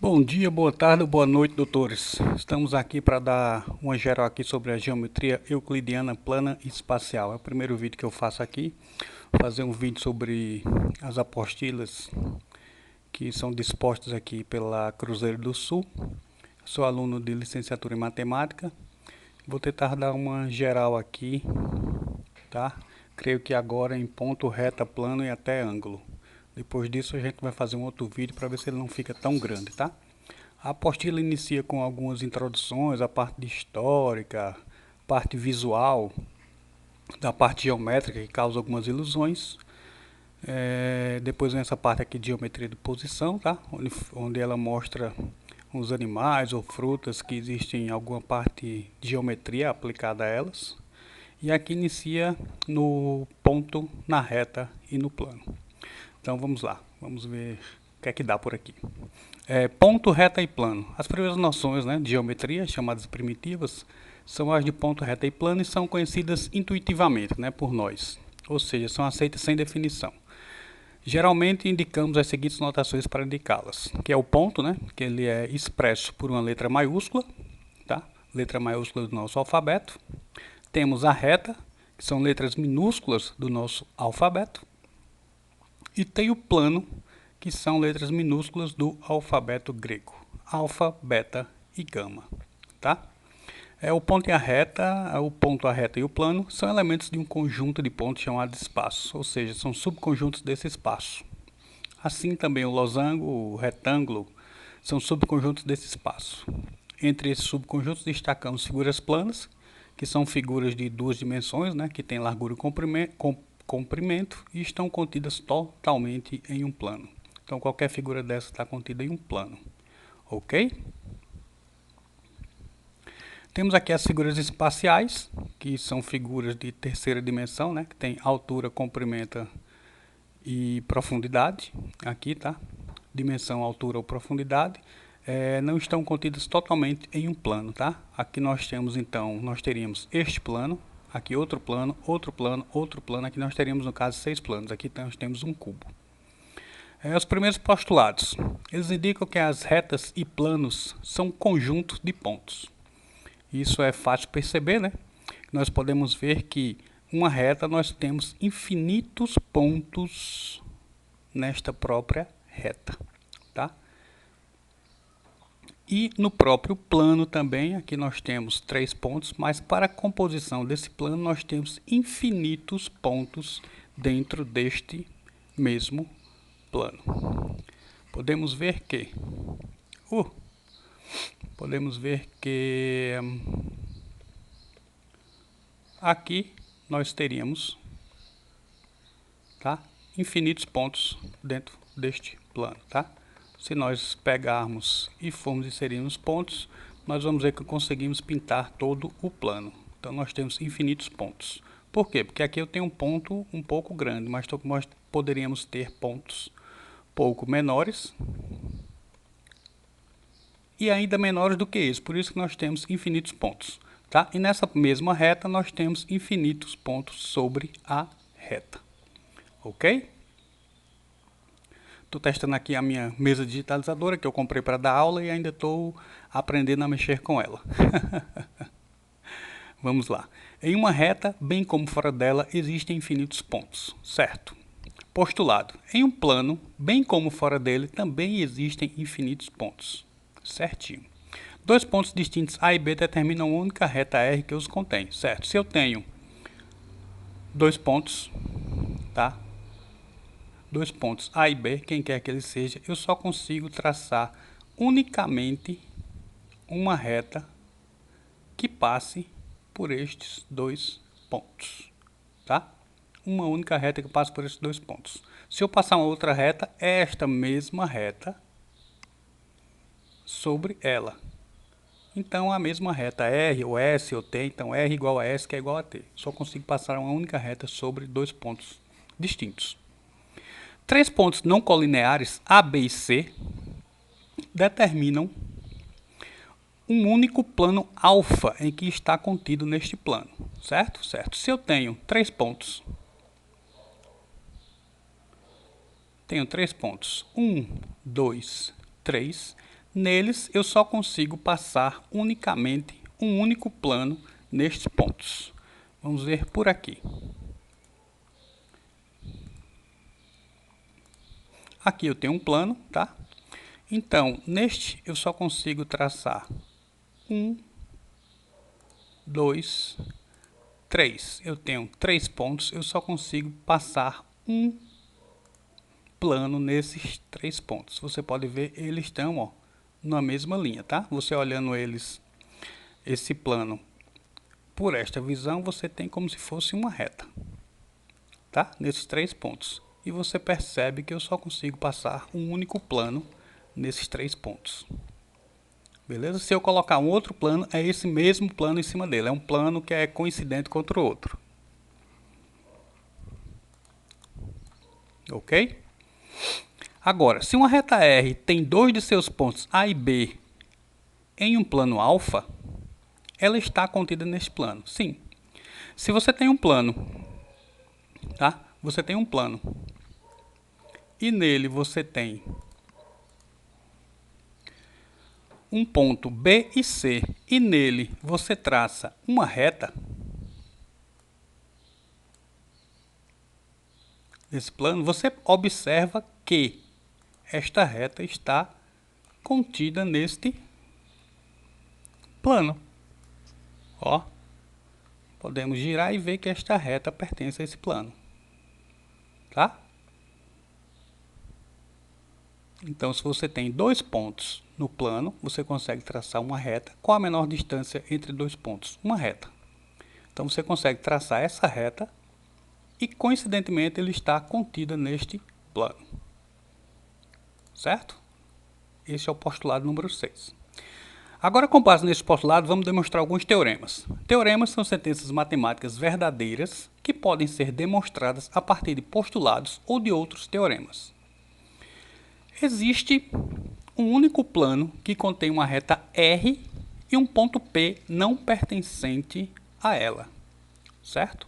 Bom dia, boa tarde, boa noite, doutores. Estamos aqui para dar uma geral aqui sobre a geometria euclidiana plana e espacial. É o primeiro vídeo que eu faço aqui. Vou fazer um vídeo sobre as apostilas que são dispostas aqui pela Cruzeiro do Sul. Sou aluno de licenciatura em matemática. Vou tentar dar uma geral aqui, tá? Creio que agora em ponto, reta, plano e até ângulo. Depois disso a gente vai fazer um outro vídeo para ver se ele não fica tão grande, tá? A apostila inicia com algumas introduções, a parte de histórica, parte visual, da parte geométrica que causa algumas ilusões. Depois vem essa parte aqui de geometria de posição, tá? Onde ela mostra os animais ou frutas que existem alguma parte de geometria aplicada a elas. E aqui inicia no ponto, na reta e no plano. Então vamos lá, vamos ver o que é que dá por aqui. Ponto, reta e plano. As primeiras noções, né, de geometria, chamadas primitivas, são as de ponto, reta e plano e são conhecidas intuitivamente, né, por nós. Ou seja, são aceitas sem definição. Geralmente indicamos as seguintes notações para indicá-las, que é o ponto, né, que ele é expresso por uma letra maiúscula, tá? Letra maiúscula do nosso alfabeto. Temos a reta, que são letras minúsculas do nosso alfabeto. E tem o plano, que são letras minúsculas do alfabeto grego. Alfa, beta e gama, tá? O ponto e a reta, e o plano são elementos de um conjunto de pontos chamado espaço, ou seja, são subconjuntos desse espaço. Assim também o losango, o retângulo, são subconjuntos desse espaço. Entre esses subconjuntos destacamos figuras planas, que são figuras de duas dimensões, né, que têm largura e comprimento e estão contidas totalmente em um plano. Então qualquer figura dessa está contida em um plano, ok? Temos aqui as figuras espaciais, que são figuras de terceira dimensão, né, que tem altura, comprimento e profundidade. Aqui, tá? Dimensão, altura ou profundidade. Não estão contidas totalmente em um plano, tá? Aqui nós temos, então, nós teríamos este plano, aqui outro plano, outro plano, outro plano. Aqui nós teríamos, no caso, 6 planos. Aqui nós temos um cubo. Os primeiros postulados. Eles indicam que as retas e planos são conjuntos de pontos. Isso é fácil perceber, né? Nós podemos ver que uma reta nós temos infinitos pontos nesta própria reta, tá? E no próprio plano também, aqui nós temos 3 pontos, mas para a composição desse plano nós temos infinitos pontos dentro deste mesmo plano. Podemos ver que aqui nós teríamos, tá, infinitos pontos dentro deste plano, tá? Se nós pegarmos e formos inserir os pontos, nós vamos ver que conseguimos pintar todo o plano. Então nós temos infinitos pontos. Por quê? Porque aqui eu tenho um ponto um pouco grande, mas nós poderíamos ter pontos pouco menores e ainda menores do que esse. Por isso que nós temos infinitos pontos, tá? E nessa mesma reta nós temos infinitos pontos sobre a reta, ok? Estou testando aqui a minha mesa digitalizadora que eu comprei para dar aula e ainda estou aprendendo a mexer com ela. Vamos lá. Em uma reta, bem como fora dela, existem infinitos pontos, certo? Postulado. Em um plano, bem como fora dele, também existem infinitos pontos, certinho. Dois pontos distintos A e B determinam a única reta R que os contém, certo? Se eu tenho dois pontos, tá? Dois pontos A e B, quem quer que ele seja, eu só consigo traçar unicamente uma reta que passe por estes dois pontos, tá? Uma única reta que passe por esses dois pontos. Se eu passar uma outra reta, é esta mesma reta sobre ela. Então, a mesma reta R ou S ou T, então R igual a S que é igual a T. Só consigo passar uma única reta sobre dois pontos distintos. Três pontos não colineares, A, B e C, determinam um único plano alfa em que está contido neste plano, certo? Certo. Se eu tenho três pontos, 1, 2, 3, Neles, eu só consigo passar unicamente um único plano nestes pontos. Vamos ver por aqui. Aqui eu tenho um plano, tá? Então, neste eu só consigo traçar 1, 2, 3. Eu tenho 3 pontos, eu só consigo passar um plano nesses 3 pontos. Você pode ver, eles estão, ó, na mesma linha, tá? Você olhando eles, esse plano, por esta visão, você tem como se fosse uma reta, tá? Nesses 3 pontos. E você percebe que eu só consigo passar um único plano nesses 3 pontos. Beleza? Se eu colocar um outro plano, é esse mesmo plano em cima dele. É um plano que é coincidente contra o outro. Ok? Agora, se uma reta R tem dois de seus pontos A e B em um plano alfa, ela está contida neste plano. Sim. Se você tem um plano, tá? Você tem um plano e nele você tem um ponto B e C e nele você traça uma reta, nesse plano, você observa que esta reta está contida neste plano. Ó, podemos girar e ver que esta reta pertence a esse plano, tá? Então, se você tem dois pontos no plano, você consegue traçar uma reta. Qual a menor distância entre dois pontos? Uma reta. Então, você consegue traçar essa reta e, coincidentemente, ele está contida neste plano. Certo? Esse é o postulado número 6. Agora, com base nesse postulado, vamos demonstrar alguns teoremas. Teoremas são sentenças matemáticas verdadeiras que podem ser demonstradas a partir de postulados ou de outros teoremas. Existe um único plano que contém uma reta R e um ponto P não pertencente a ela, certo?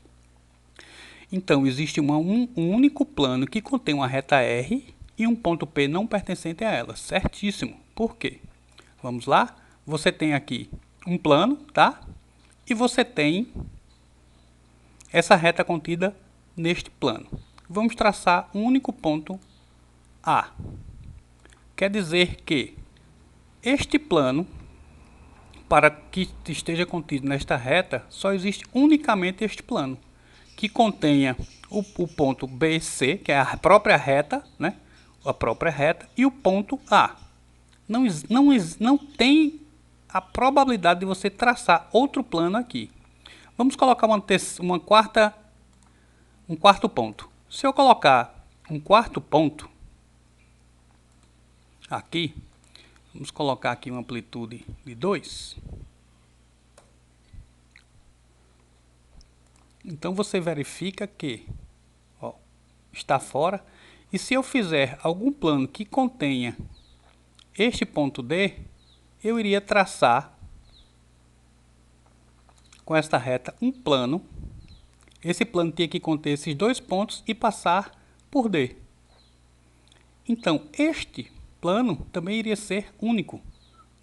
Então, existe um único plano que contém uma reta R e um ponto P não pertencente a ela, certíssimo. Por quê? Vamos lá? Você tem aqui um plano, tá? E você tem essa reta contida neste plano. Vamos traçar um único ponto A. Quer dizer que este plano, para que esteja contido nesta reta, só existe unicamente este plano, que contenha o ponto BC, que é a própria reta, né? A própria reta, e o ponto A. Não tem a probabilidade de você traçar outro plano aqui. Vamos colocar um quarto ponto. Se eu colocar um quarto ponto aqui, vamos colocar aqui uma amplitude de 2. Então você verifica que, ó, está fora. E se eu fizer algum plano que contenha este ponto D, eu iria traçar com esta reta um plano. Esse plano tinha que conter esses dois pontos e passar por D. Então, este plano também iria ser único.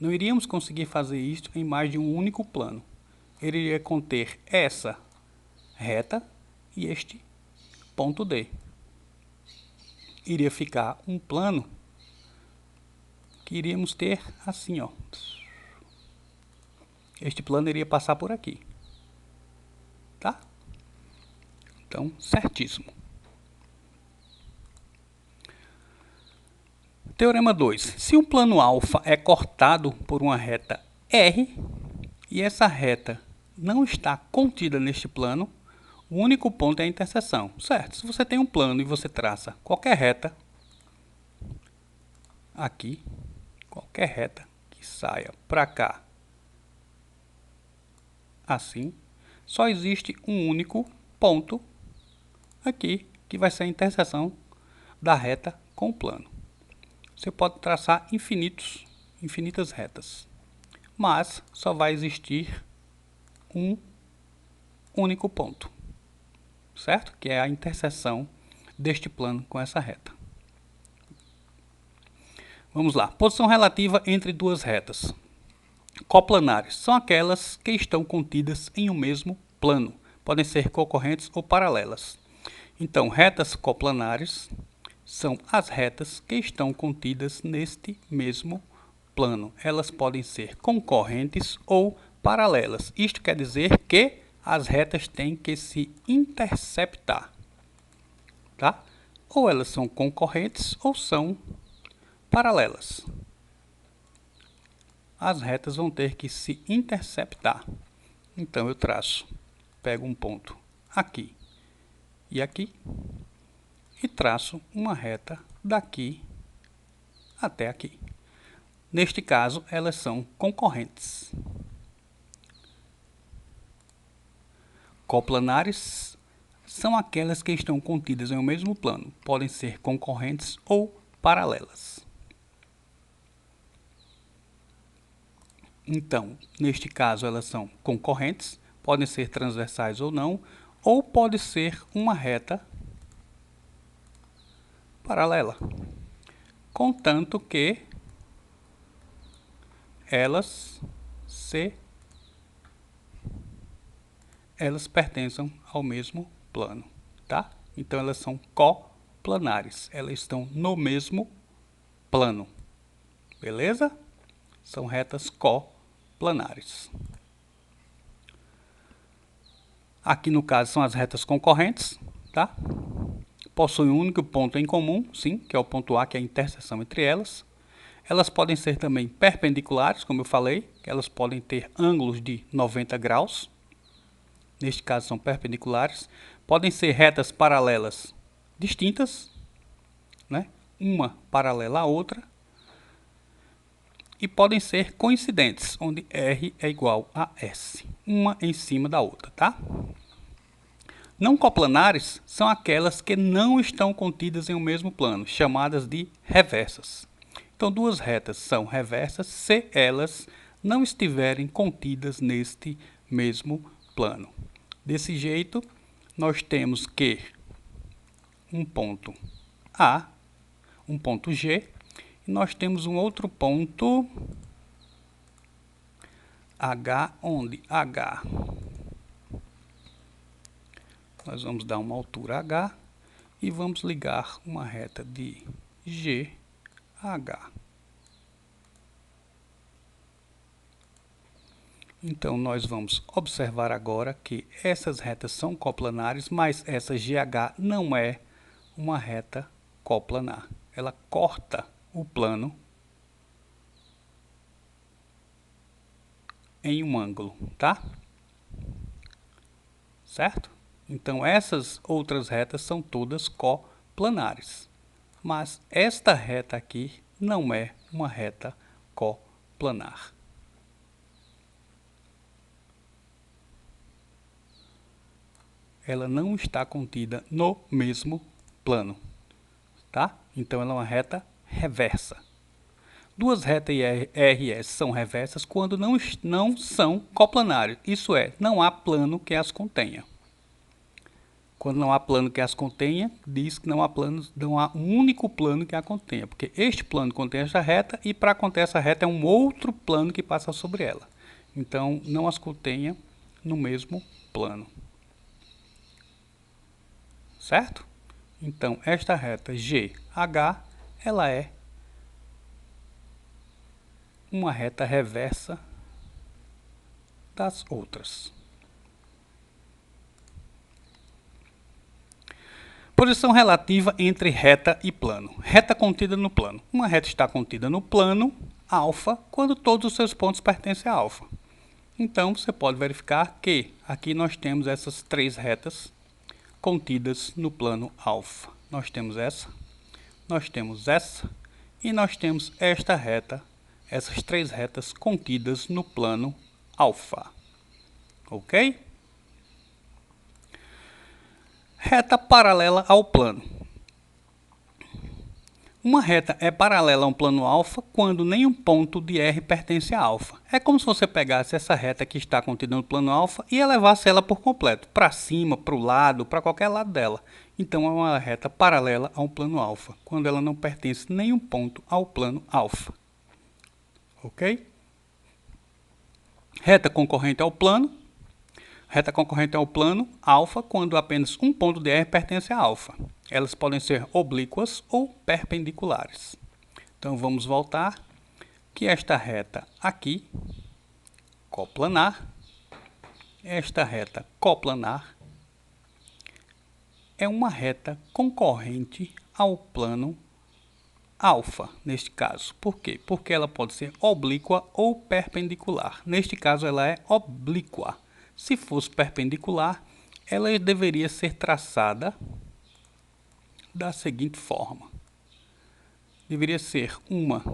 Não iríamos conseguir fazer isso em mais de um único plano. Ele iria conter essa reta e este ponto D. Iria ficar um plano que iríamos ter assim, ó. Este plano iria passar por aqui. Tá? Então, certíssimo. Teorema 2. Se um plano alfa é cortado por uma reta R e essa reta não está contida neste plano, o único ponto é a interseção. Certo? Se você tem um plano e você traça qualquer reta aqui, qualquer reta que saia para cá, assim, só existe um único ponto aqui, que vai ser a interseção da reta com o plano. Você pode traçar infinitas retas, mas só vai existir um único ponto, certo? Que é a interseção deste plano com essa reta. Vamos lá. Posição relativa entre duas retas. Coplanares são aquelas que estão contidas em um mesmo plano. Podem ser concorrentes ou paralelas. Então, retas coplanares são as retas que estão contidas neste mesmo plano. Elas podem ser concorrentes ou paralelas. Isto quer dizer que as retas têm que se interceptar, tá? Ou elas são concorrentes ou são paralelas. As retas vão ter que se interceptar. Então eu traço, pego um ponto aqui e aqui e traço uma reta daqui até aqui. Neste caso, elas são concorrentes. Coplanares são aquelas que estão contidas em um mesmo plano. Podem ser concorrentes ou paralelas. Então, neste caso, elas são concorrentes, podem ser transversais ou não, ou pode ser uma reta paralela, contanto que elas pertençam ao mesmo plano, tá? Então elas são coplanares, elas estão no mesmo plano, beleza? São retas coplanares. Aqui no caso são as retas concorrentes, tá? Possuem um único ponto em comum, sim, que é o ponto A, que é a interseção entre elas. Elas podem ser também perpendiculares, como eu falei, que elas podem ter ângulos de 90 graus. Neste caso são perpendiculares. Podem ser retas paralelas distintas, né? Uma paralela à outra. E podem ser coincidentes, onde R é igual a S, uma em cima da outra, tá? Não coplanares são aquelas que não estão contidas em um mesmo plano, chamadas de reversas. Então, duas retas são reversas se elas não estiverem contidas neste mesmo plano. Desse jeito, nós temos que um ponto A, um ponto G, e nós temos um outro ponto H, onde H, nós vamos dar uma altura H e vamos ligar uma reta de G a H. Então, nós vamos observar agora que essas retas são coplanares, mas essa GH não é uma reta coplanar. Ela corta o plano em um ângulo, tá? Certo? Então, essas outras retas são todas coplanares. Mas esta reta aqui não é uma reta coplanar. Ela não está contida no mesmo plano, tá? Então ela é uma reta reversa. Duas retas RS são reversas quando não são coplanares, isso é, não há plano que as contenha. Quando não há plano que as contenha, diz que não há um único plano que a contenha, porque este plano contém esta reta e para conter essa reta é um outro plano que passa sobre ela. Então não as contenha no mesmo plano. Certo? Então, esta reta GH, ela é uma reta reversa das outras. Posição relativa entre reta e plano. Reta contida no plano. Uma reta está contida no plano alfa quando todos os seus pontos pertencem a alfa. Então, você pode verificar que aqui nós temos essas três retas contidas no plano alfa. Nós temos essa e nós temos esta reta, essas três retas contidas no plano alfa. Ok? Reta paralela ao plano. Uma reta é paralela a um plano alfa quando nenhum ponto de R pertence a alfa. É como se você pegasse essa reta que está contida no plano alfa e elevasse ela por completo, para cima, para o lado, para qualquer lado dela. Então é uma reta paralela a um plano alfa, quando ela não pertence nenhum ponto ao plano alfa. Ok? Reta concorrente ao plano. Reta concorrente ao plano alfa quando apenas um ponto de R pertence a alfa. Elas podem ser oblíquas ou perpendiculares. Então vamos voltar que esta reta aqui, coplanar, esta reta coplanar é uma reta concorrente ao plano alfa, neste caso. Por quê? Porque ela pode ser oblíqua ou perpendicular. Neste caso ela é oblíqua. Se fosse perpendicular, ela deveria ser traçada da seguinte forma. Deveria ser uma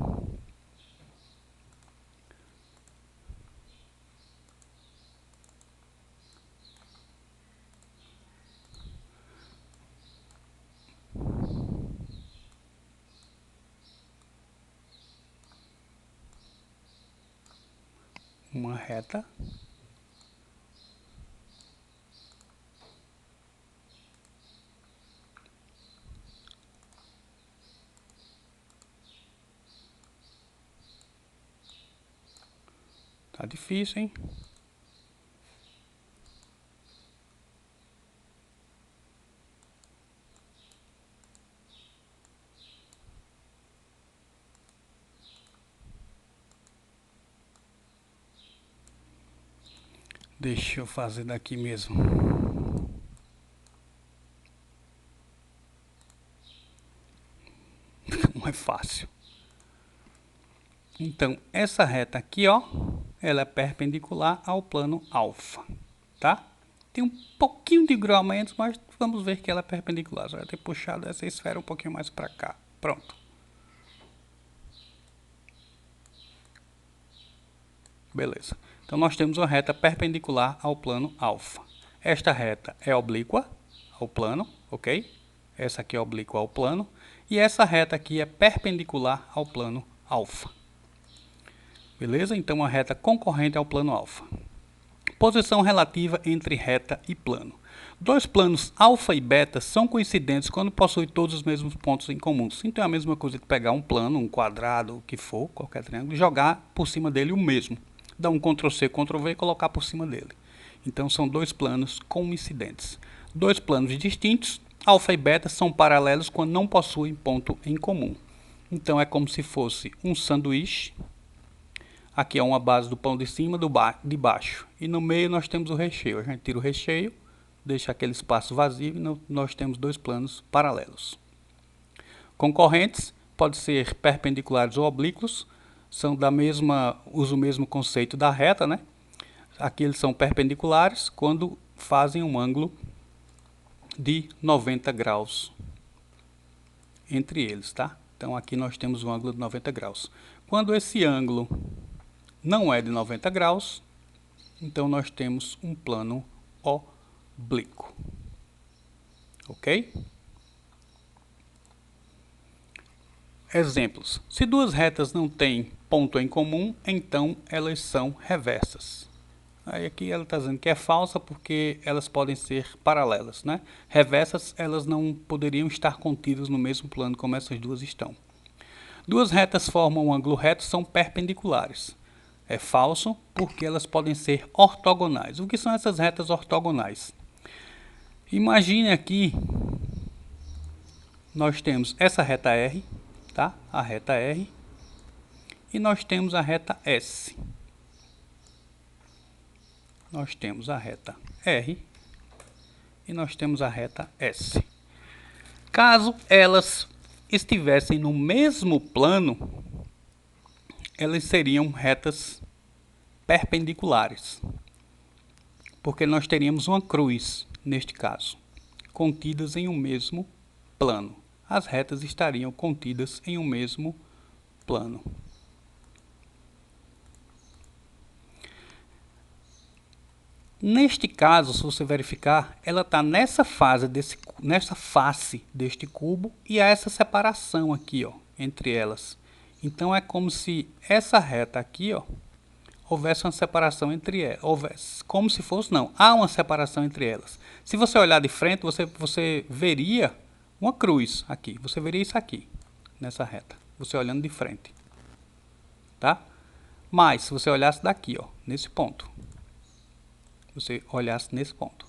reta tá difícil, hein? Deixa eu fazer daqui mesmo. Não é fácil. Então, essa reta aqui, ó, ela é perpendicular ao plano alfa, tá? Tem um pouquinho de grau a menos, mas vamos ver que ela é perpendicular. Só vai ter puxado essa esfera um pouquinho mais para cá. Pronto. Beleza. Então, nós temos uma reta perpendicular ao plano alfa. Esta reta é oblíqua ao plano, ok? Essa aqui é oblíqua ao plano. E essa reta aqui é perpendicular ao plano alfa. Beleza? Então, uma reta concorrente ao plano alfa. Posição relativa entre reta e plano. Dois planos alfa e beta são coincidentes quando possuem todos os mesmos pontos em comum. Então é a mesma coisa que pegar um plano, um quadrado, o que for, qualquer triângulo, e jogar por cima dele o mesmo. Dar um Ctrl+C, Ctrl+V e colocar por cima dele. Então são dois planos coincidentes. Dois planos distintos, alfa e beta, são paralelos quando não possuem ponto em comum. Então é como se fosse um sanduíche. Aqui é uma base do pão de cima, de baixo. E no meio nós temos o recheio. A gente tira o recheio, deixa aquele espaço vazio e nós temos dois planos paralelos. Concorrentes, pode ser perpendiculares ou oblíquos, usam o mesmo conceito da reta, né? Aqui eles são perpendiculares quando fazem um ângulo de 90 graus entre eles, tá? Então aqui nós temos um ângulo de 90 graus. Quando esse ângulo não é de 90 graus, então nós temos um plano oblíquo. Ok? Exemplos. Se duas retas não têm ponto em comum, então elas são reversas. Aí aqui ela está dizendo que é falsa porque elas podem ser paralelas, né? Reversas, elas não poderiam estar contidas no mesmo plano como essas duas estão. Duas retas formam um ângulo reto, são perpendiculares. É falso porque elas podem ser ortogonais. O que são essas retas ortogonais? Imagine aqui, nós temos essa reta R, tá? A reta R, e nós temos a reta S. Nós temos a reta R e nós temos a reta S. Caso elas estivessem no mesmo plano, elas seriam retas perpendiculares, porque nós teríamos uma cruz, neste caso, contidas em um mesmo plano. As retas estariam contidas em um mesmo plano. Neste caso, se você verificar, ela está nessa face deste cubo e há essa separação aqui, ó, entre elas. Então é como se essa reta aqui, ó, houvesse uma separação entre elas. Houvesse, como se fosse, não, há uma separação entre elas. Se você olhar de frente, você veria uma cruz aqui. Você veria isso aqui, nessa reta. Você olhando de frente. Tá? Mas, se você olhasse daqui, ó, nesse ponto. Você olhasse nesse ponto.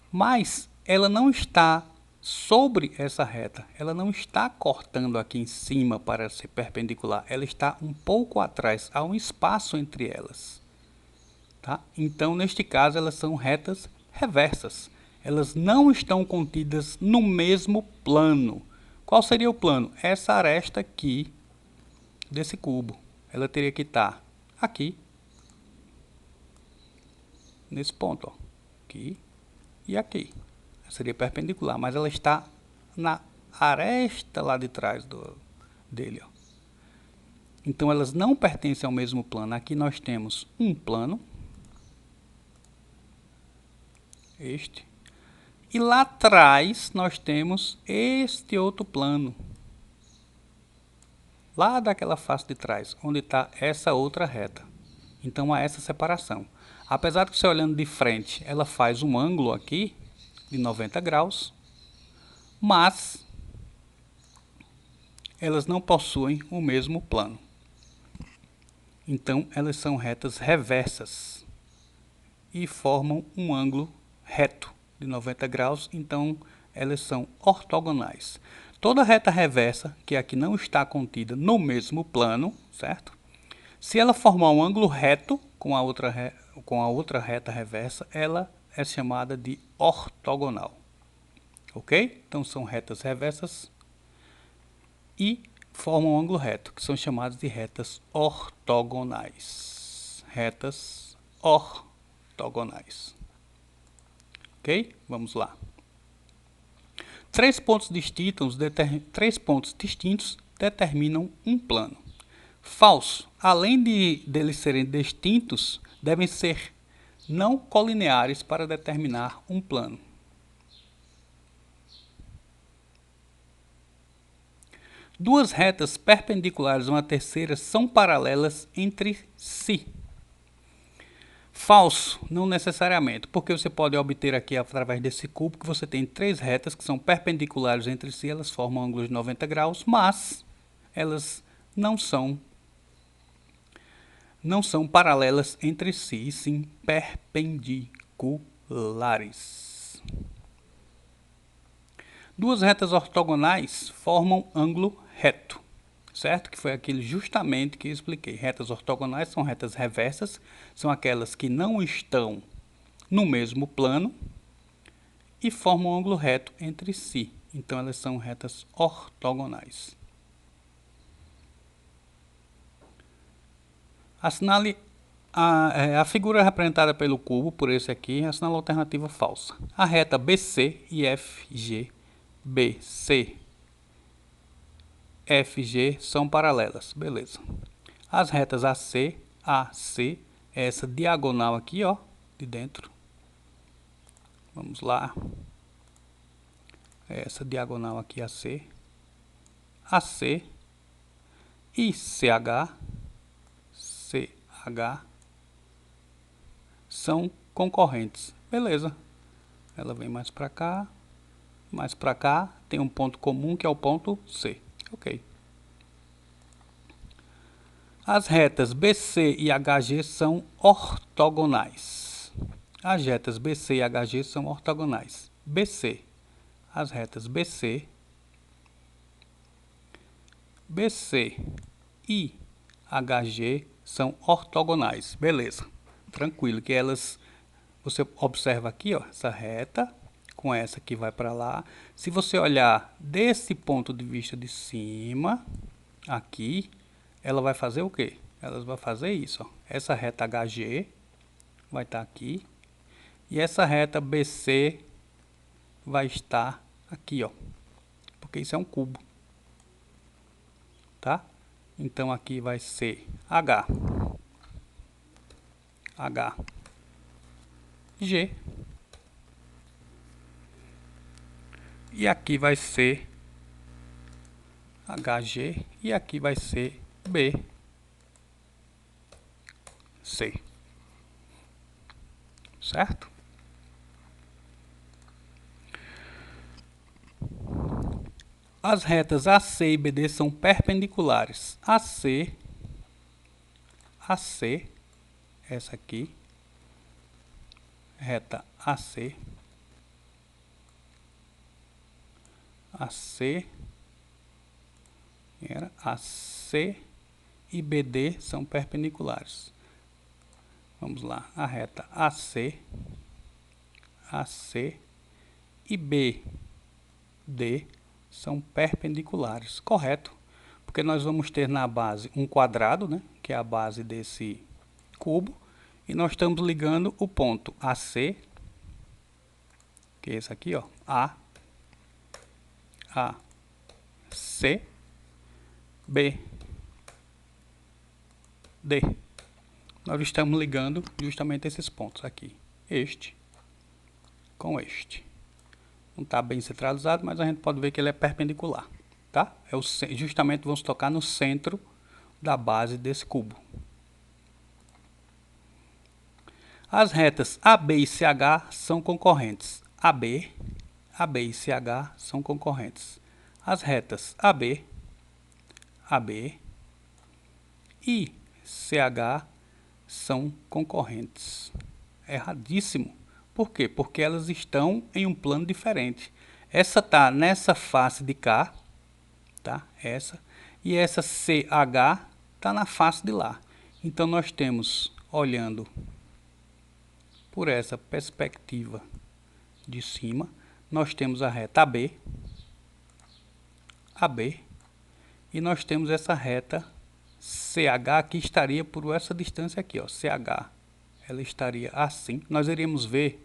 Mas, ela não está sobre essa reta. Ela não está cortando aqui em cima para ser perpendicular. Ela está um pouco atrás. Há um espaço entre elas. Tá? Então, neste caso, elas são retas reversas. Elas não estão contidas no mesmo plano. Qual seria o plano? Essa aresta aqui desse cubo. Ela teria que estar aqui, nesse ponto, ó, aqui e aqui. Seria perpendicular, mas ela está na aresta lá de trás dele, ó. Então elas não pertencem ao mesmo plano. Aqui nós temos um plano, este, e lá atrás nós temos este outro plano, lá daquela face de trás, onde está essa outra reta. Então há essa separação. Apesar de você olhando de frente, ela faz um ângulo aqui de 90 graus, mas elas não possuem o mesmo plano. Então elas são retas reversas e formam um ângulo reto de 90 graus, então elas são ortogonais. Toda reta reversa, que aqui não está contida no mesmo plano, certo? Se ela formar um ângulo reto com a outra reta reversa, ela é chamada de ortogonal. Ok? Então são retas reversas e formam um ângulo reto, que são chamadas de retas ortogonais. Retas ortogonais. Ok? Vamos lá. Três pontos distintos determinam um plano. Falso. Além deles serem distintos, devem ser não colineares para determinar um plano. Duas retas perpendiculares uma terceira são paralelas entre si. Falso, não necessariamente, porque você pode obter aqui através desse cubo que você tem três retas que são perpendiculares entre si, elas formam ângulos de 90 graus, mas elas não são paralelas entre si, sim perpendiculares. Duas retas ortogonais formam ângulo reto, certo? Que foi aquilo justamente que eu expliquei. Retas ortogonais são retas reversas, são aquelas que não estão no mesmo plano e formam um ângulo reto entre si. Então elas são retas ortogonais. Assinale a figura representada pelo cubo, por esse aqui, assinala a alternativa falsa. A reta BC e FG, BC, FG são paralelas, beleza. As retas AC, AC, essa diagonal aqui, ó, de dentro. Vamos lá. Essa diagonal aqui, AC, AC e CH, CH são concorrentes, beleza. Ela vem mais para cá, tem um ponto comum que é o ponto C. Ok. As retas BC e HG são ortogonais. As retas BC e HG são ortogonais. BC, as retas BC e HG são ortogonais. Beleza. Tranquilo que elas, você observa aqui, ó, essa reta com essa que vai para lá. Se você olhar desse ponto de vista de cima, aqui, ela vai fazer o quê? Ela vai fazer isso, ó. Essa reta HG vai estar aqui e essa reta BC vai estar aqui, ó, porque isso é um cubo, tá? Então aqui vai ser H. G. E aqui vai ser HG. E aqui vai ser BC. Certo? As retas AC e BD são perpendiculares. AC, essa aqui, reta AC, AC e BD são perpendiculares. Vamos lá, a reta AC e BD são perpendiculares, correto? Porque nós vamos ter na base um quadrado, né, que é a base desse cubo, e nós estamos ligando o ponto AC, que é esse aqui, ó, C, B, D. Nós estamos ligando justamente esses pontos aqui, este com este. Não está bem centralizado, mas a gente pode ver que ele é perpendicular, tá? Justamente vamos tocar no centro da base desse cubo. As retas AB e CH são concorrentes. AB e CH são concorrentes. As retas AB e CH são concorrentes. Erradíssimo. Por quê? Porque elas estão em um plano diferente. Essa está nessa face de cá, tá? Essa. E essa CH está na face de lá. Então, nós temos, olhando por essa perspectiva de cima, nós temos a reta AB, e nós temos essa reta CH que estaria por essa distância aqui, ó, CH. Ela estaria assim. Nós iríamos ver,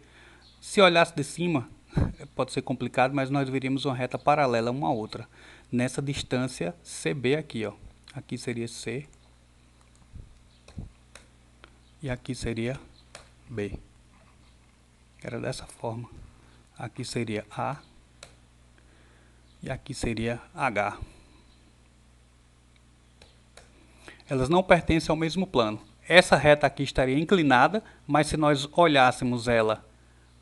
se olhasse de cima, pode ser complicado, mas nós veríamos uma reta paralela uma à outra. Nessa distância CB aqui, ó. Aqui seria C. E aqui seria B. Era dessa forma. Aqui seria A. E aqui seria H. Elas não pertencem ao mesmo plano. Essa reta aqui estaria inclinada, mas se nós olhássemos ela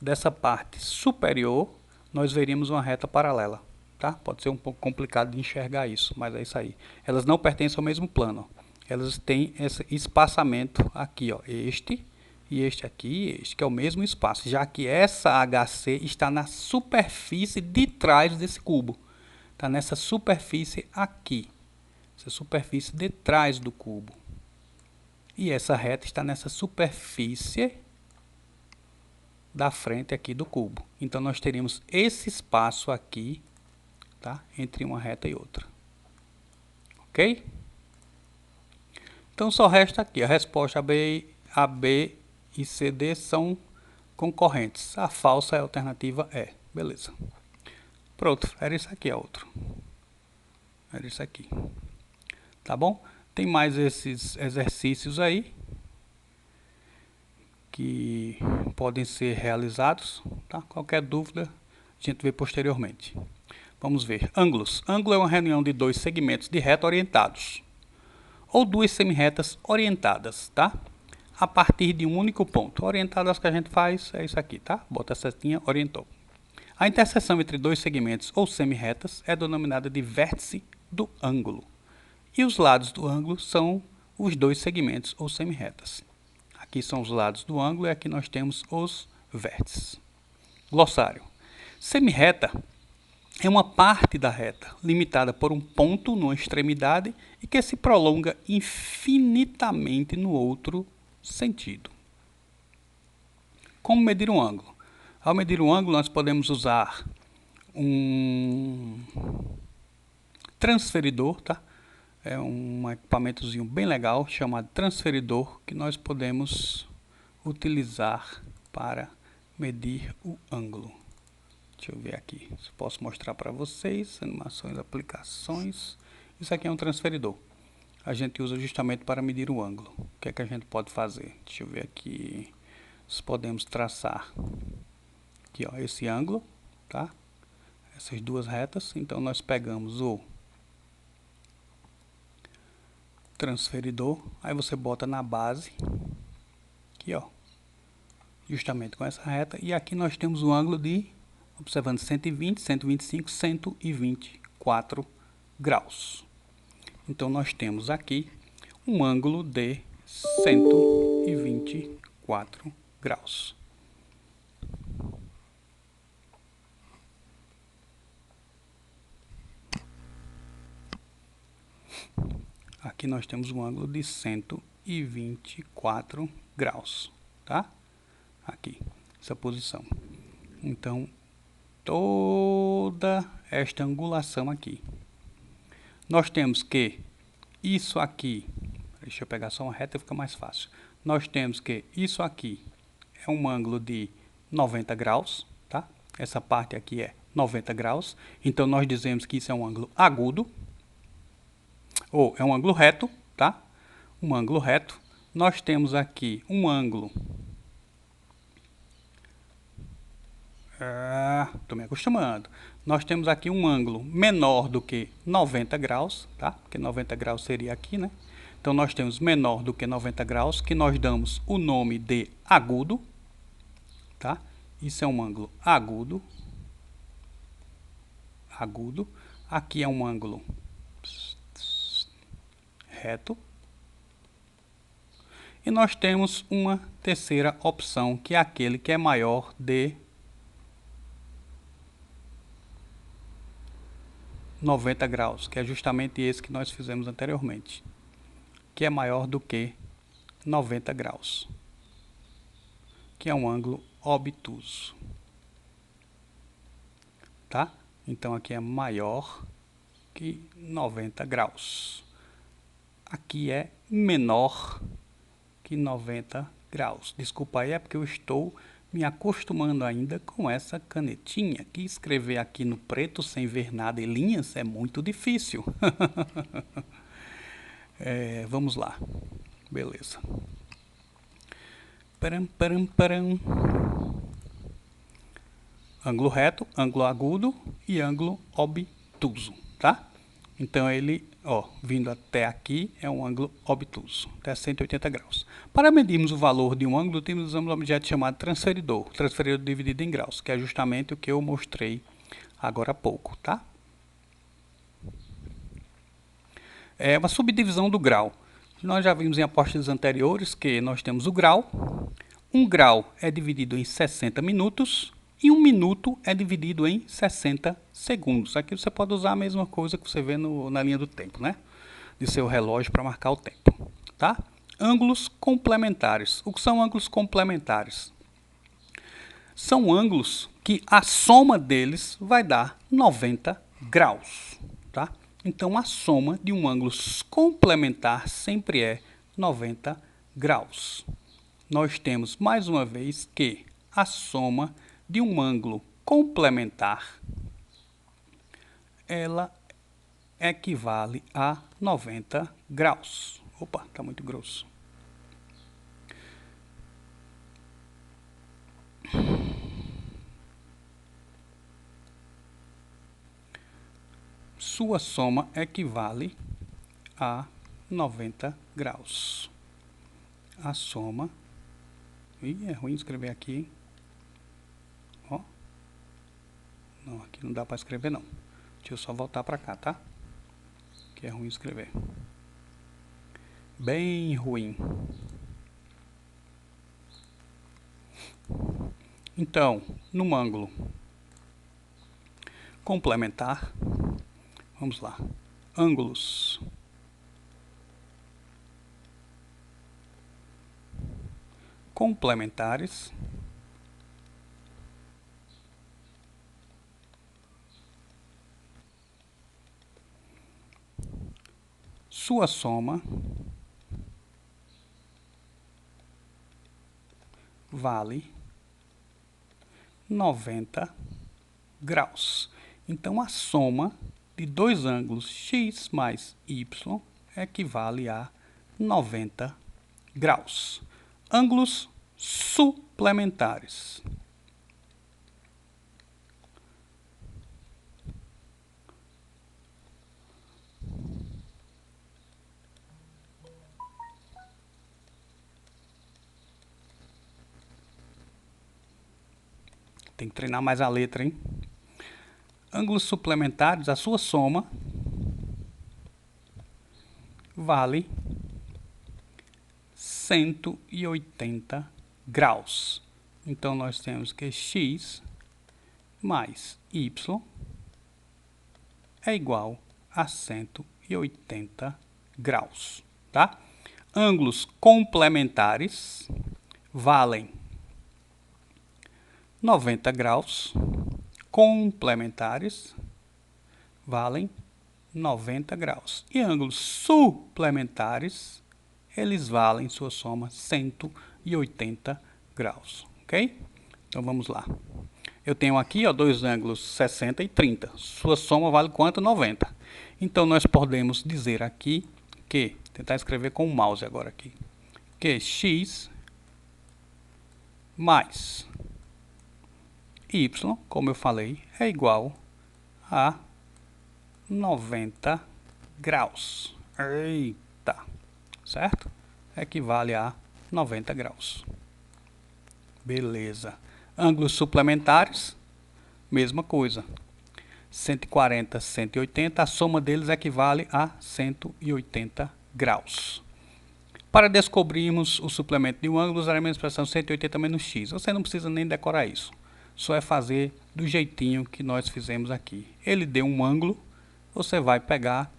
dessa parte superior, nós veríamos uma reta paralela, tá? Pode ser um pouco complicado de enxergar isso, mas é isso aí. Elas não pertencem ao mesmo plano. Elas têm esse espaçamento aqui, ó, este e este aqui, este que é o mesmo espaço, já que essa HC está na superfície de trás desse cubo. Está nessa superfície aqui. Essa superfície de trás do cubo. E essa reta está nessa superfície da frente aqui do cubo. Então, nós teríamos esse espaço aqui, tá? Entre uma reta e outra. Ok? Então, só resta aqui. A resposta AB e CD são concorrentes. A falsa alternativa é. Beleza. Pronto. Era isso aqui, a outra. Era isso aqui. Tá bom? Tem mais esses exercícios aí que podem ser realizados, tá? Qualquer dúvida a gente vê posteriormente. Vamos ver. Ângulos. Ângulo é uma reunião de dois segmentos de reta orientados ou duas semirretas orientadas, tá? A partir de um único ponto. Orientadas que a gente faz é isso aqui, tá? Bota a setinha, orientou. A interseção entre dois segmentos ou semirretas é denominada de vértice do ângulo. E os lados do ângulo são os dois segmentos ou semirretas. Aqui são os lados do ângulo e aqui nós temos os vértices. Glossário. Semirreta é uma parte da reta limitada por um ponto numa extremidade e que se prolonga infinitamente no outro sentido. Como medir um ângulo? Ao medir um ângulo, nós podemos usar um transferidor, tá? É um equipamentozinho bem legal chamado transferidor que nós podemos utilizar para medir o ângulo. Deixa eu ver aqui se posso mostrar para vocês. Animações, aplicações. Isso aqui é um transferidor. A gente usa justamente para medir o ângulo. O que é que a gente pode fazer? Deixa eu ver aqui. nós podemos traçar aqui, ó, esse ângulo, tá? Essas duas retas. Então nós pegamos o transferidor, aí você bota na base, aqui, ó, justamente com essa reta, e aqui nós temos o ângulo de, observando, 120, 125, 124 graus. Então nós temos aqui um ângulo de 124 graus. Aqui nós temos um ângulo de 124 graus, tá? Aqui, essa posição. Então, toda esta angulação aqui. Nós temos que isso aqui, deixa eu pegar só uma reta e fica mais fácil. Nós temos que isso aqui é um ângulo de 90 graus, tá? Essa parte aqui é 90 graus. Então, nós dizemos que isso é um ângulo agudo, ou é um ângulo reto, tá? Um ângulo reto. Nós temos aqui um ângulo... Estou me acostumando. Nós temos aqui um ângulo menor do que 90 graus, tá? Porque 90 graus seria aqui, né? Então, nós temos menor do que 90 graus, que nós damos o nome de agudo, tá? Isso é um ângulo agudo. Agudo. Aqui é um ângulo reto. E nós temos uma terceira opção, que é aquele que é maior de 90 graus, que é justamente esse que nós fizemos anteriormente, que é maior do que 90 graus, que é um ângulo obtuso, tá? Então aqui é maior que 90 graus. Aqui é menor que 90 graus. Desculpa aí, é porque eu estou me acostumando ainda com essa canetinha, que escrever aqui no preto sem ver nada e linhas é muito difícil. Vamos lá. Beleza. Param. Ângulo reto, ângulo agudo e ângulo obtuso, tá? Então ele, ó, vindo até aqui é um ângulo obtuso, até 180 graus. Para medirmos o valor de um ângulo, utilizamos um objeto chamado transferidor, transferidor dividido em graus, que é justamente o que eu mostrei agora há pouco, tá? É uma subdivisão do grau. Nós já vimos em apostilas anteriores que nós temos o grau. Um grau é dividido em 60 minutos e um minuto é dividido em 60 segundos. Aqui você pode usar a mesma coisa que você vê na linha do tempo, né? De seu relógio para marcar o tempo, tá? Ângulos complementares. O que são ângulos complementares? São ângulos que a soma deles vai dar 90 graus, tá? Então, a soma de um ângulo complementar sempre é 90 graus. Nós temos, mais uma vez, que a soma de um ângulo complementar, ela equivale a 90 graus. Opa, está muito grosso. Sua soma equivale a 90 graus. A soma... Ih, é ruim escrever aqui, hein? Ó. Não, aqui não dá para escrever, não. Deixa eu só voltar para cá, tá? Que é ruim escrever. Bem ruim. Então, num ângulo complementar, vamos lá. Ângulos complementares sua soma vale 90 graus. Então, a soma de dois ângulos x mais y equivale a 90 graus. Ângulos suplementares. Tem que treinar mais a letra, hein? Ângulos suplementares, a sua soma vale 180 graus. Então, nós temos que x mais y é igual a 180 graus, tá? Ângulos complementares valem 90 graus, complementares valem 90 graus. E ângulos suplementares, eles valem, sua soma, 180 graus, ok? Então, vamos lá. Eu tenho aqui, ó, dois ângulos 60 e 30. Sua soma vale quanto? 90. Então, nós podemos dizer aqui que, tentar escrever com o mouse agora aqui, que x mais y, como eu falei, é igual a 90 graus. Eita, certo? Equivale a 90 graus. Beleza. Ângulos suplementares, mesma coisa. 140, 180, a soma deles equivale a 180 graus. Para descobrirmos o suplemento de um ângulo, usaremos a expressão 180 menos x. Você não precisa nem decorar isso. Só é fazer do jeitinho que nós fizemos aqui. Ele deu um ângulo, você vai pegar,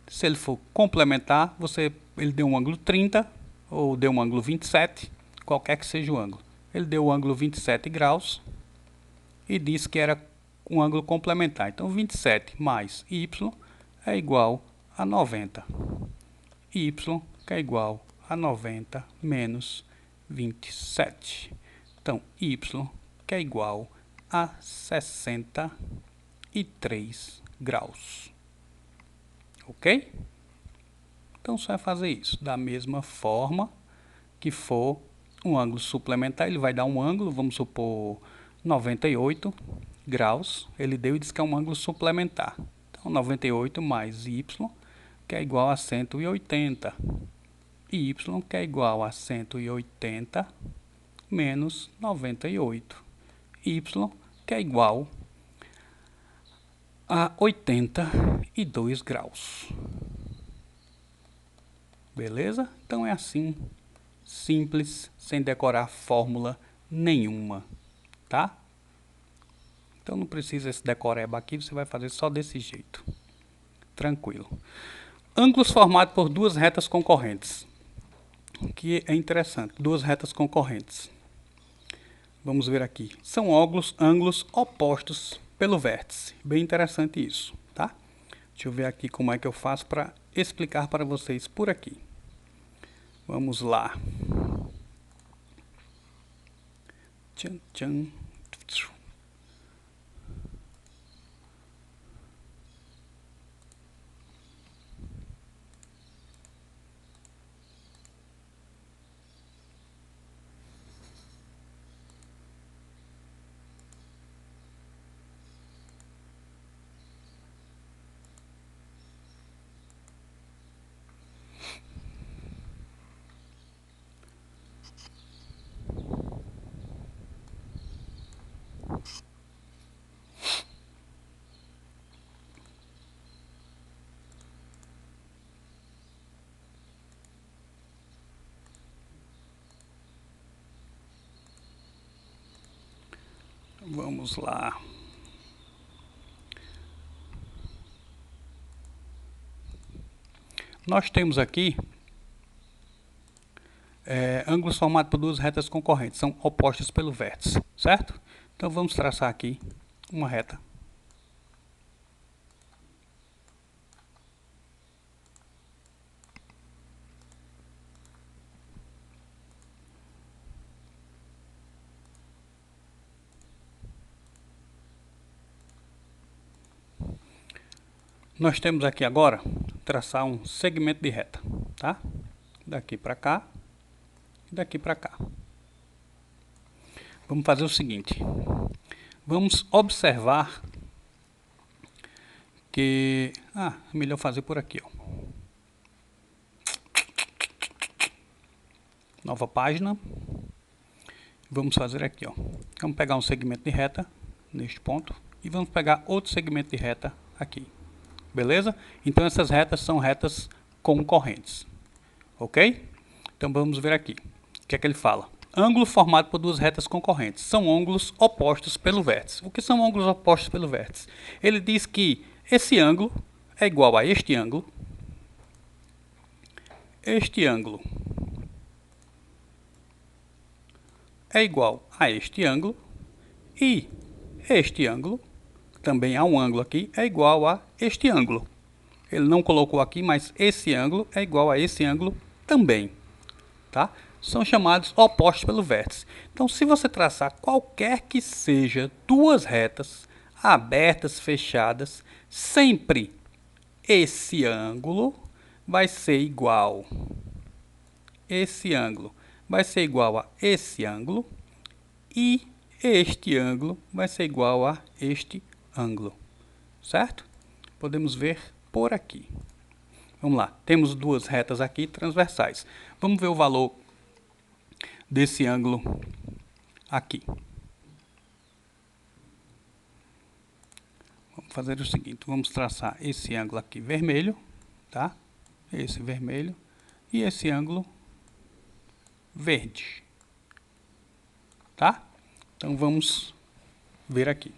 se ele for complementar, ele deu um ângulo 30, ou deu um ângulo 27, qualquer que seja o ângulo. Ele deu o ângulo 27 graus e disse que era um ângulo complementar. Então, 27 mais y é igual a 90. Y que é igual a 90 menos 27. Então, y que é igual a 63 graus. Ok? Então, só é fazer isso. Da mesma forma que for um ângulo suplementar, ele vai dar um ângulo, vamos supor 98 graus. Ele deu e disse que é um ângulo suplementar. Então, 98 mais y, que é igual a 180. Y, que é igual a 180 menos 98. Y, que é igual a 82 graus. Beleza? Então é assim, simples, sem decorar fórmula nenhuma, tá? Então não precisa esse decoreba aqui, você vai fazer só desse jeito. Tranquilo. Ângulos formados por duas retas concorrentes. O que é interessante, duas retas concorrentes. Vamos ver aqui. São ângulos opostos pelo vértice. Bem interessante isso, tá? Deixa eu ver aqui como é que eu faço para explicar para vocês por aqui. Vamos lá. Tchan, tchan. Vamos lá. Nós temos aqui ângulos formados por duas retas concorrentes, são opostas pelo vértice, certo? Então vamos traçar aqui uma reta. Nós temos aqui agora, traçar um segmento de reta, tá? Daqui para cá, daqui para cá. vamos fazer o seguinte. Vamos observar que... é melhor fazer por aqui, ó. Nova página. Vamos fazer aqui, ó. Vamos pegar um segmento de reta neste ponto e vamos pegar outro segmento de reta aqui. Beleza? Então essas retas são retas concorrentes. Ok? Então vamos ver aqui. O que é que ele fala? Ângulo formado por duas retas concorrentes. São ângulos opostos pelo vértice. O que são ângulos opostos pelo vértice? Ele diz que esse ângulo é igual a este ângulo. Este ângulo é igual a este ângulo. E este ângulo, também há um ângulo aqui, é igual a este ângulo. Ele não colocou aqui, mas esse ângulo é igual a esse ângulo também. Tá? São chamados opostos pelo vértice. Então, se você traçar qualquer que seja duas retas abertas, fechadas, sempre esse ângulo vai ser igual. Esse ângulo vai ser igual a esse ângulo e este ângulo vai ser igual a este ângulo. Certo? Podemos ver por aqui. Vamos lá, temos duas retas aqui transversais. Vamos ver o valor desse ângulo aqui. Vamos fazer o seguinte, vamos traçar esse ângulo aqui vermelho, tá? Esse vermelho e esse ângulo verde, tá? Então vamos ver aqui.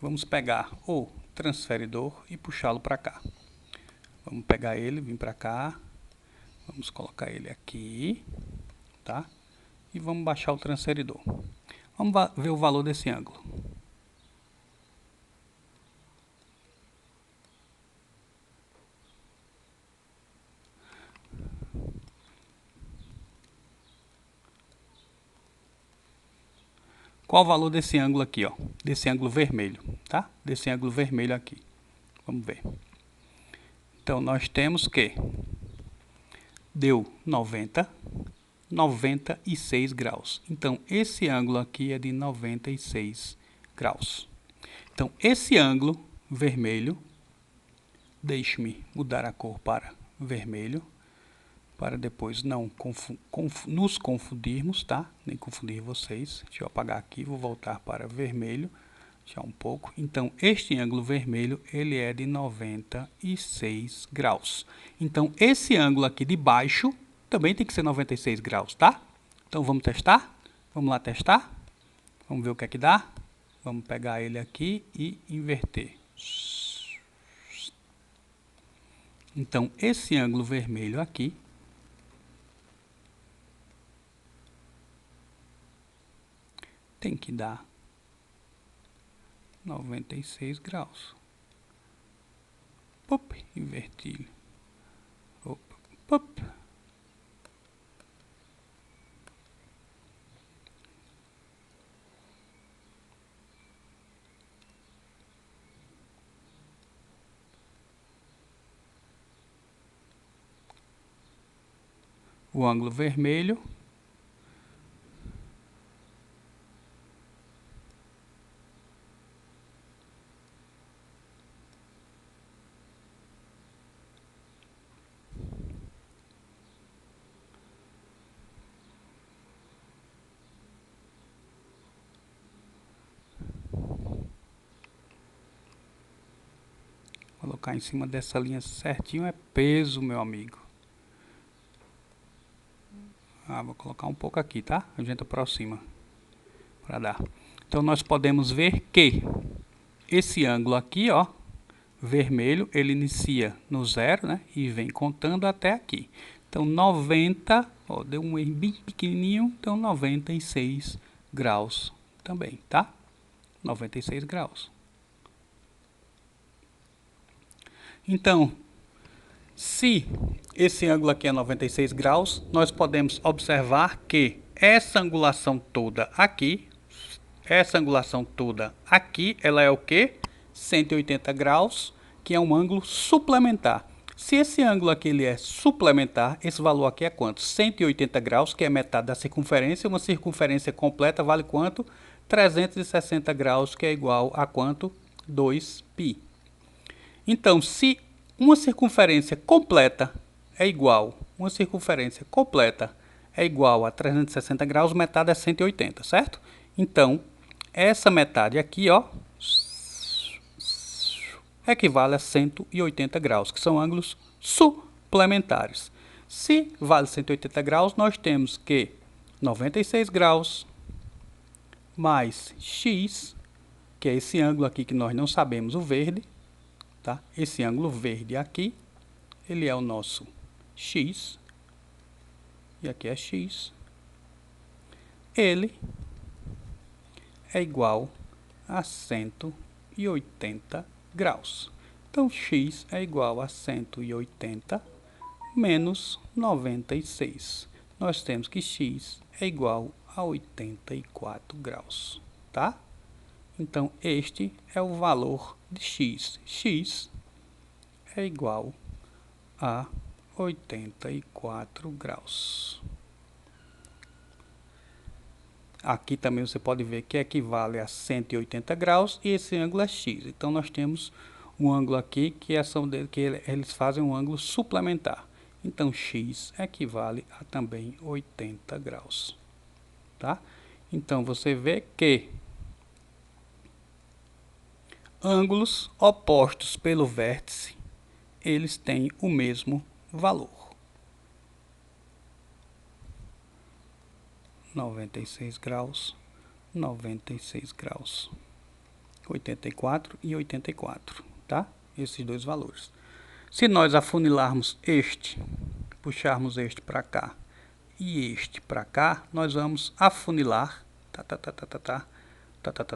Vamos pegar o transferidor e puxá-lo para cá. Vamos pegar ele, vir para cá, vamos colocar ele aqui, tá? E vamos baixar o transferidor. Vamos ver o valor desse ângulo. Qual o valor desse ângulo aqui, ó? Desse ângulo vermelho, tá? Desse ângulo vermelho aqui. Vamos ver. Então, nós temos que deu 96 graus. Então, esse ângulo aqui é de 96 graus. Então, esse ângulo vermelho, deixe-me mudar a cor para vermelho, para depois não nos confundirmos, tá? Nem confundir vocês. Deixa eu apagar aqui, vou voltar para vermelho. Já um pouco. Então, este ângulo vermelho, ele é de 96 graus. Então, esse ângulo aqui de baixo também tem que ser 96 graus, tá? Então, vamos testar? Vamos lá testar? Vamos ver o que é que dá? Vamos pegar ele aqui e inverter. Então, esse ângulo vermelho aqui tem que dar 96 graus. Pop, inverti. Opa, pop. O ângulo vermelho colocar em cima dessa linha certinho é peso, meu amigo. Vou colocar um pouco aqui, tá? A gente aproxima para dar. Então, nós podemos ver que esse ângulo aqui, ó, vermelho, ele inicia no 0, né? E vem contando até aqui. Então, 90, ó, deu um erro bem pequenininho, então 96 graus também, tá? 96 graus. Então, se esse ângulo aqui é 96 graus, nós podemos observar que essa angulação toda aqui, ela é o quê? 180 graus, que é um ângulo suplementar. Se esse ângulo aqui ele é suplementar, esse valor aqui é quanto? 180 graus, que é metade da circunferência. Uma circunferência completa vale quanto? 360 graus, que é igual a quanto? 2π. Então, se uma circunferência completa é igual a 360 graus, metade é 180, certo? Então, essa metade aqui, ó, equivale a 180 graus, que são ângulos suplementares. Se vale 180 graus, nós temos que 96 graus mais x, que é esse ângulo aqui que nós não sabemos, o verde, tá? Esse ângulo verde aqui, ele é o nosso x, e aqui é x, ele é igual a 180 graus. Então, x é igual a 180 menos 96. Nós temos que x é igual a 84 graus, tá? Então, este é o valor de x. X é igual a 84 graus. Aqui também você pode ver que equivale a 180 graus e esse ângulo é x. Então, nós temos um ângulo aqui que, eles fazem um ângulo suplementar. Então, x equivale a também 80 graus. Tá? Então, você vê que ângulos opostos pelo vértice, eles têm o mesmo valor. 96 graus, 96 graus, 84 e 84, tá? Esses dois valores. Se nós afunilarmos este, puxarmos este para cá e este para cá, nós vamos afunilar,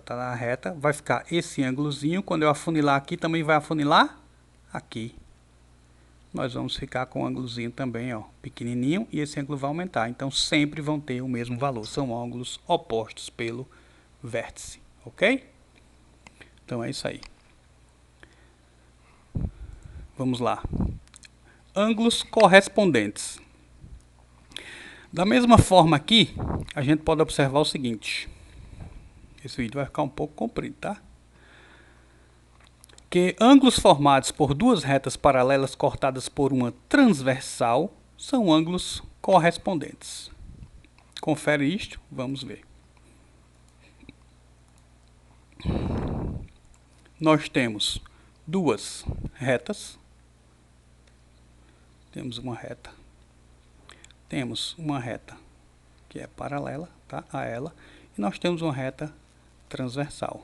na reta, vai ficar esse ângulozinho. Quando eu afunilar aqui, também vai afunilar aqui. Nós vamos ficar com um ângulozinho também, ó, pequenininho, e esse ângulo vai aumentar. Então, sempre vão ter o mesmo valor. São ângulos opostos pelo vértice, ok? Então, é isso aí. Vamos lá. Ângulos correspondentes. Da mesma forma aqui, a gente pode observar o seguinte. Esse vídeo vai ficar um pouco comprido, tá? Que ângulos formados por duas retas paralelas cortadas por uma transversal são ângulos correspondentes. Confere isto, vamos ver. Nós temos duas retas. Temos uma reta que é paralela, tá, a ela, e nós temos uma reta transversal.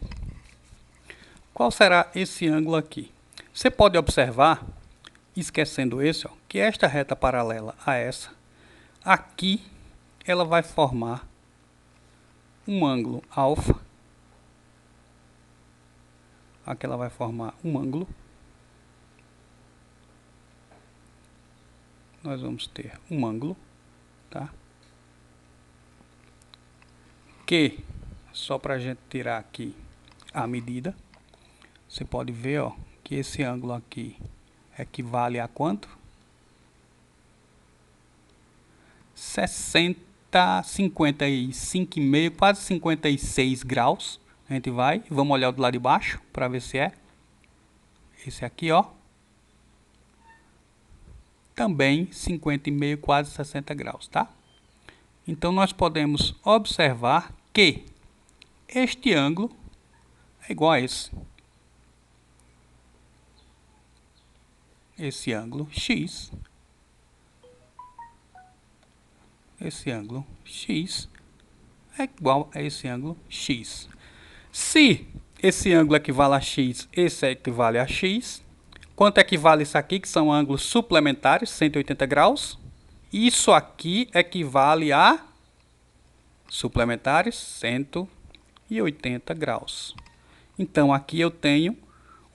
Qual será esse ângulo aqui? Você pode observar, esquecendo esse, ó, que esta reta paralela a essa, aqui ela vai formar um ângulo alfa. Aqui ela vai formar um ângulo. Nós vamos ter um ângulo, tá? Que, só para a gente tirar aqui a medida, você pode ver, ó, que esse ângulo aqui equivale a quanto? 55,5, quase 56 graus. A gente vai, vamos olhar do lado de baixo para ver se é. Esse aqui, ó. Também 50,5, quase 60 graus, tá? Então, nós podemos observar que este ângulo é igual a esse. Esse ângulo x. Esse ângulo x é igual a esse ângulo x. Se esse ângulo equivale a x, esse equivale a x. Quanto equivale isso aqui, que são ângulos suplementares, 180 graus? Isso aqui equivale a suplementares, 180 graus. Então, aqui eu tenho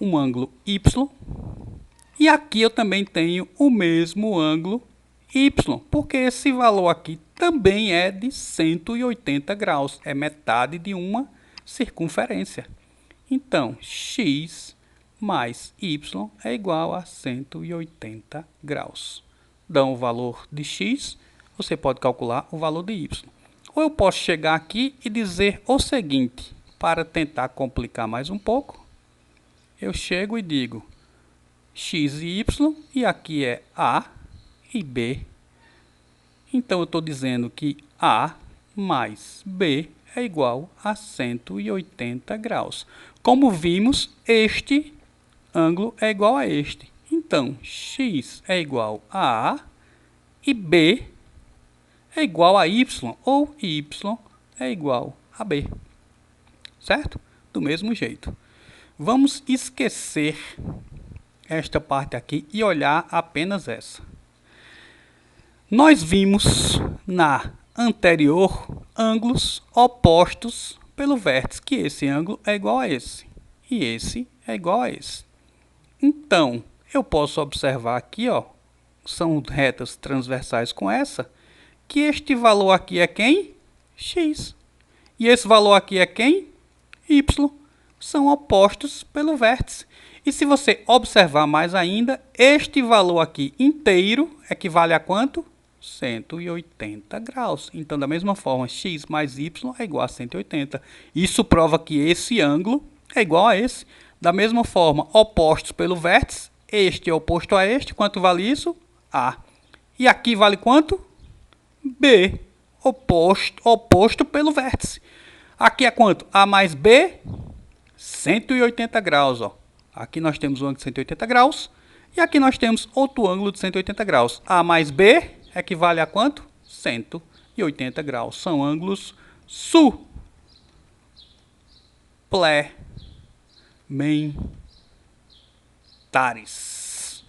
um ângulo y. E aqui eu também tenho o mesmo ângulo y, porque esse valor aqui também é de 180 graus. É metade de uma circunferência. Então, x mais y é igual a 180 graus. Dão o valor de x, você pode calcular o valor de y. Ou eu posso chegar aqui e dizer o seguinte, para tentar complicar mais um pouco, eu chego e digo x e y, e aqui é A e B. Então eu estou dizendo que A mais B é igual a 180 graus. Como vimos, este ângulo é igual a este. Então, x é igual a A e B é igual a Y, ou Y é igual a B. Certo? Do mesmo jeito. Vamos esquecer esta parte aqui e olhar apenas essa. Nós vimos na anterior ângulos opostos pelo vértice, que esse ângulo é igual a esse, e esse é igual a esse. Então, eu posso observar aqui, ó, são retas transversais com essa, que este valor aqui é quem? X. E esse valor aqui é quem? Y. São opostos pelo vértice. E se você observar mais ainda, este valor aqui inteiro equivale a quanto? 180 graus. Então, da mesma forma, x mais y é igual a 180. Isso prova que esse ângulo é igual a esse. Da mesma forma, opostos pelo vértice, este é oposto a este. Quanto vale isso? A. E aqui vale quanto? B. Oposto pelo vértice. Aqui é quanto? A mais B, 180 graus. Ó. Aqui nós temos um ângulo de 180 graus. E aqui nós temos outro ângulo de 180 graus. A mais B equivale a quanto? 180 graus. São ângulos suplementares.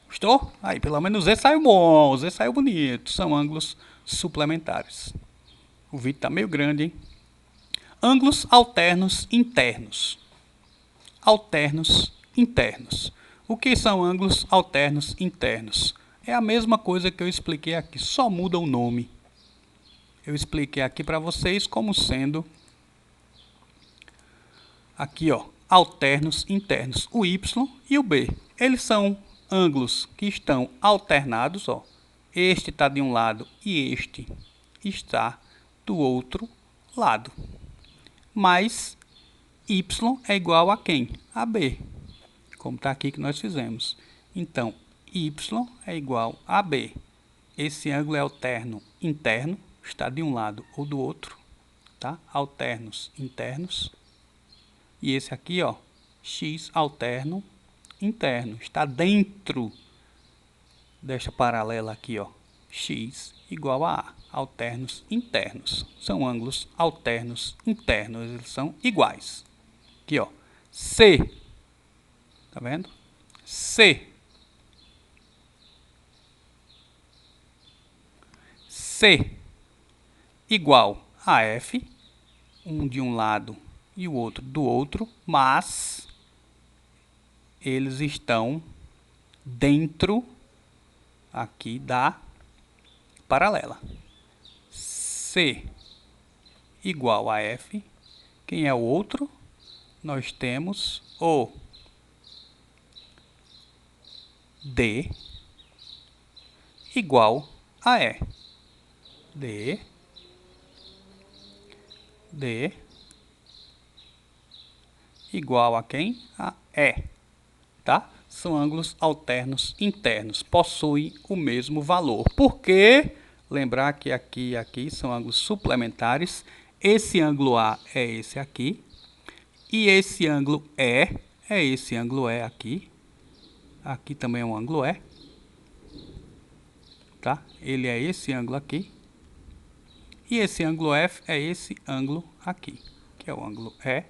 Gostou? Aí, pelo menos o Z saiu bom, o Z saiu bonito. São ângulos suplementares. O vídeo está meio grande, hein? Ângulos alternos internos. Alternos internos. O que são ângulos alternos internos? É a mesma coisa que eu expliquei aqui, só muda o nome. Eu expliquei aqui para vocês como sendo aqui, ó, alternos internos, o Y e o B. Eles são ângulos que estão alternados, ó. Este está de um lado e este está do outro lado. Mas Y é igual a quem? A B. Como está aqui que nós fizemos. Então, Y é igual a B. Esse ângulo é alterno interno, está de um lado ou do outro, tá? Alternos internos. E esse aqui, ó, X alterno interno, está dentro desta paralela aqui, ó, X igual a alternos internos. São ângulos alternos internos, eles são iguais. Aqui, ó, C, tá vendo? C igual a F, um de um lado e o outro do outro, mas eles estão dentro aqui da paralela. C igual a F, quem é o outro? Nós temos o D igual a E. D igual a quem? A E, tá? São ângulos alternos internos, possuem o mesmo valor. Por quê? Lembrar que aqui e aqui são ângulos suplementares. Esse ângulo A é esse aqui. E esse ângulo E é esse ângulo E aqui. Aqui também é um ângulo E. Tá? Ele é esse ângulo aqui. E esse ângulo F é esse ângulo aqui, que é o ângulo E.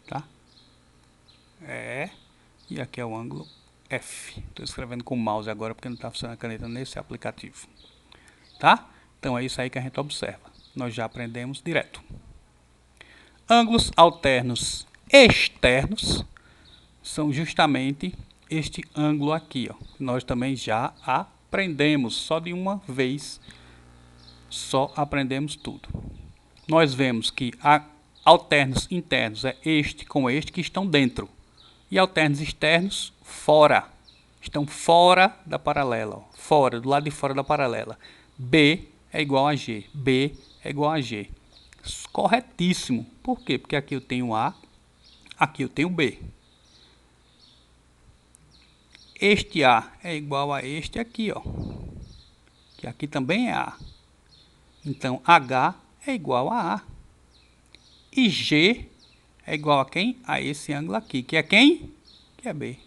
Tá? E aqui é o ângulo F. Estou escrevendo com o mouse agora porque não está funcionando a caneta nesse aplicativo. Tá? Então é isso aí que a gente observa. Nós já aprendemos direto. Ângulos alternos externos são justamente este ângulo aqui, ó. Nós também já aprendemos, só de uma vez, só aprendemos tudo. Nós vemos que alternos internos é este com este que estão dentro. E alternos externos, fora. Estão fora da paralela. Ó. Fora, do lado de fora da paralela. B é igual a G. B é igual a G. Corretíssimo. Por quê? Porque aqui eu tenho A, aqui eu tenho B. Este A é igual a este aqui, ó. Que aqui também é A. Então, H é igual a A. E G é igual a quem? A esse ângulo aqui. Que é quem? Que é B.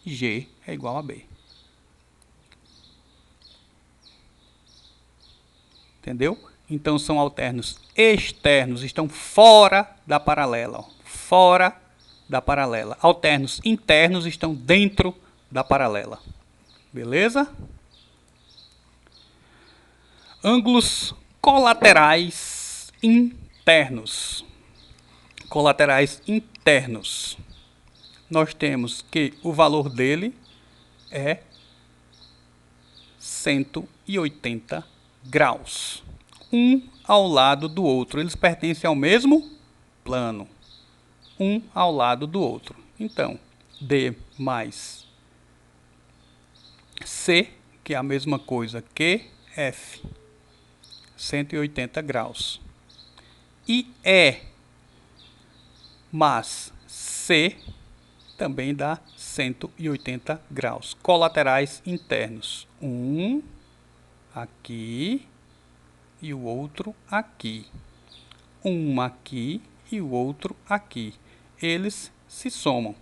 G é igual a B. Entendeu? Então, são alternos externos, estão fora da paralela. Ó. Fora da paralela. Alternos internos estão dentro da paralela. Beleza? Ângulos colaterais internos. Colaterais internos. Nós temos que o valor dele é 180 graus. Um ao lado do outro. Eles pertencem ao mesmo plano. Um ao lado do outro. Então, D mais C, que é a mesma coisa que F. 180 graus. E E mais C também dá 180 graus. Colaterais internos. Um aqui e o outro aqui. Um aqui e o outro aqui. Eles se somam.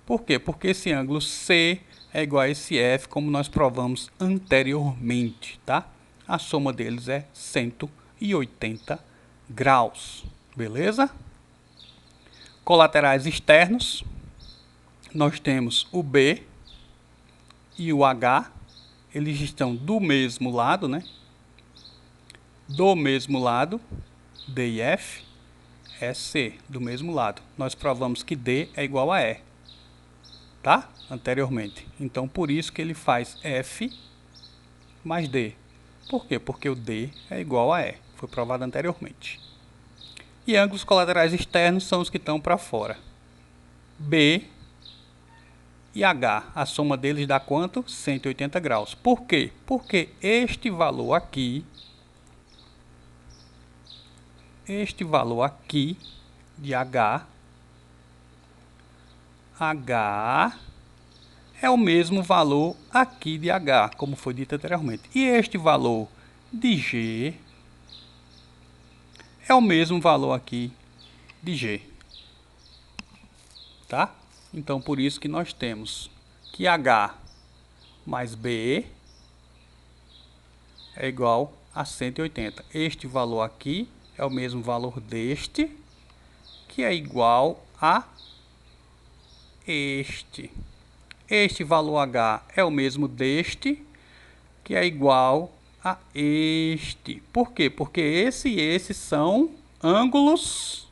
Por quê? Porque esse ângulo C é igual a esse F, como nós provamos anteriormente, tá? A soma deles é 180 graus. Beleza? Colaterais externos. Nós temos o B e o H. Eles estão do mesmo lado, né? Do mesmo lado. D e F é C, do mesmo lado. Nós provamos que D é igual a E. Tá? Anteriormente. Então, por isso que ele faz F mais D. Por quê? Porque o D é igual a E. Foi provado anteriormente. E ângulos colaterais externos são os que estão para fora. B e H. A soma deles dá quanto? 180 graus. Por quê? Porque este valor aqui de H é o mesmo valor aqui de H, como foi dito anteriormente. E este valor de G é o mesmo valor aqui de G. Tá? Então, por isso que nós temos que H mais B é igual a 180. Este valor aqui é o mesmo valor deste, que é igual a este. Este valor H é o mesmo deste, que é igual a este. Por quê? Porque esse e esse são ângulos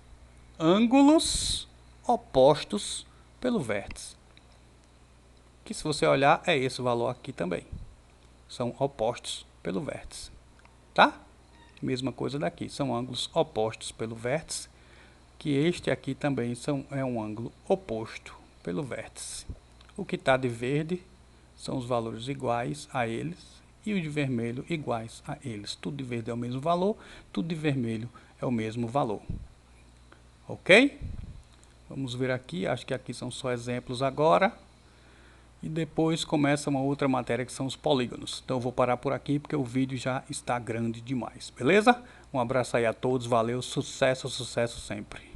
opostos pelo vértice. Que se você olhar, é esse valor aqui também. São opostos pelo vértice. Tá? Mesma coisa daqui. São ângulos opostos pelo vértice. Que este aqui também é um ângulo oposto pelo vértice. O que está de verde são os valores iguais a eles e o de vermelho iguais a eles. Tudo de verde é o mesmo valor, tudo de vermelho é o mesmo valor. Ok? Vamos ver aqui, acho que aqui são só exemplos agora. E depois começa uma outra matéria que são os polígonos. Então eu vou parar por aqui porque o vídeo já está grande demais, beleza? Um abraço aí a todos, valeu, sucesso, sucesso sempre.